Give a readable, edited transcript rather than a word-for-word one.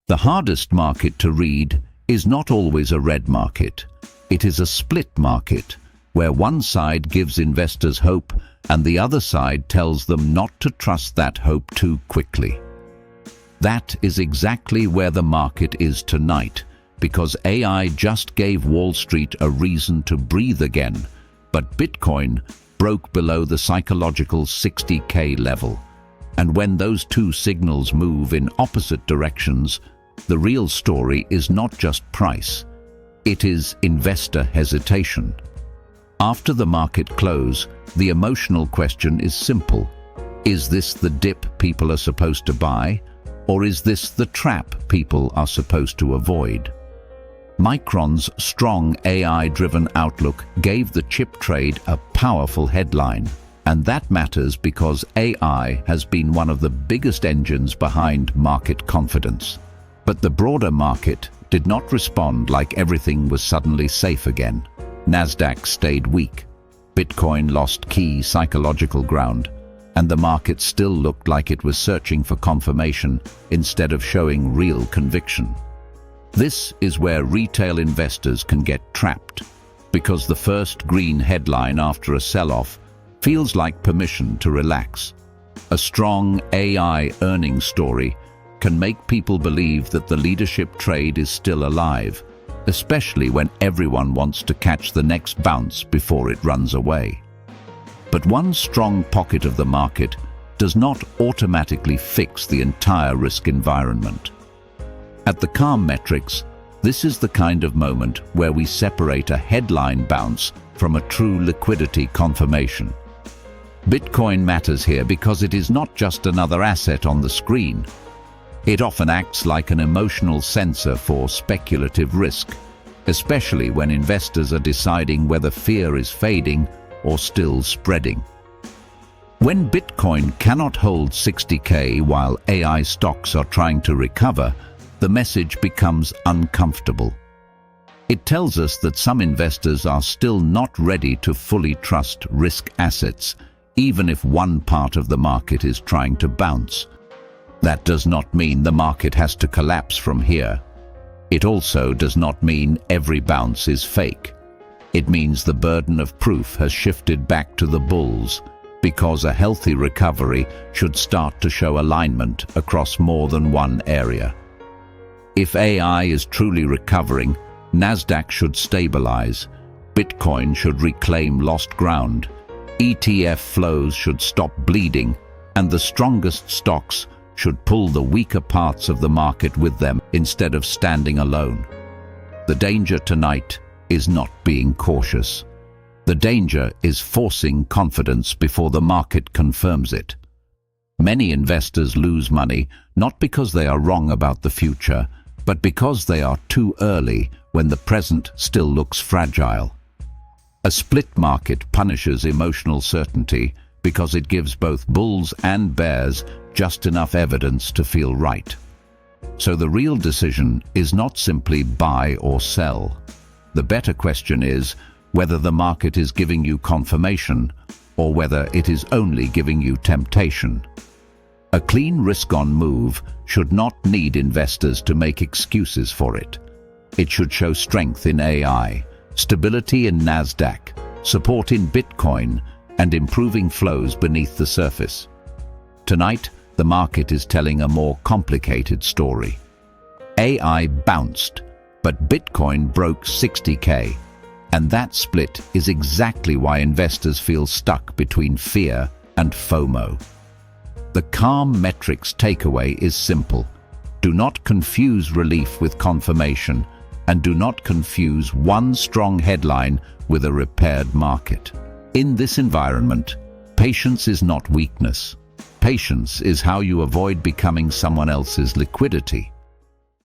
The hardest market to read is not always a red market. It is a split market, where one side gives investors hope and the other side tells them not to trust that hope too quickly. That is exactly where the market is tonight, because AI just gave Wall Street a reason to breathe again, but Bitcoin broke below the psychological 60K level. And when those two signals move in opposite directions, the real story is not just price. It is investor hesitation. After the market close, the emotional question is simple. Is this the dip people are supposed to buy, or is this the trap people are supposed to avoid? Micron's strong AI-driven outlook gave the chip trade a powerful headline, and that matters because AI has been one of the biggest engines behind market confidence. But the broader market did not respond like everything was suddenly safe again. Nasdaq stayed weak, Bitcoin lost key psychological ground, and the market still looked like it was searching for confirmation instead of showing real conviction. This is where retail investors can get trapped, because the first green headline after a sell-off feels like permission to relax. A strong AI earnings story can make people believe that the leadership trade is still alive, especially when everyone wants to catch the next bounce before it runs away. But one strong pocket of the market does not automatically fix the entire risk environment. At the calm metrics, this is the kind of moment where we separate a headline bounce from a true liquidity confirmation. Bitcoin matters here because it is not just another asset on the screen. It often acts like an emotional sensor for speculative risk, especially when investors are deciding whether fear is fading or still spreading. When Bitcoin cannot hold 60K while AI stocks are trying to recover, the message becomes uncomfortable. It tells us that some investors are still not ready to fully trust risk assets, even if one part of the market is trying to bounce. That does not mean the market has to collapse from here. It also does not mean every bounce is fake. It means the burden of proof has shifted back to the bulls, because a healthy recovery should start to show alignment across more than one area. If AI is truly recovering, Nasdaq should stabilize, Bitcoin should reclaim lost ground, ETF flows should stop bleeding, and the strongest stocks should pull the weaker parts of the market with them instead of standing alone. The danger tonight is not being cautious. The danger is forcing confidence before the market confirms it. Many investors lose money not because they are wrong about the future, but because they are too early when the present still looks fragile. A split market punishes emotional certainty because it gives both bulls and bears just enough evidence to feel right. So the real decision is not simply buy or sell. The better question is whether the market is giving you confirmation or whether it is only giving you temptation. A clean risk-on move should not need investors to make excuses for it. It should show strength in AI, stability in Nasdaq, support in Bitcoin, and improving flows beneath the surface. Tonight, the market is telling a more complicated story. AI bounced, but Bitcoin broke 60K, and that split is exactly why investors feel stuck between fear and FOMO. The calm metrics takeaway is simple. Do not confuse relief with confirmation, and do not confuse one strong headline with a repaired market. In this environment, patience is not weakness. Patience is how you avoid becoming someone else's liquidity.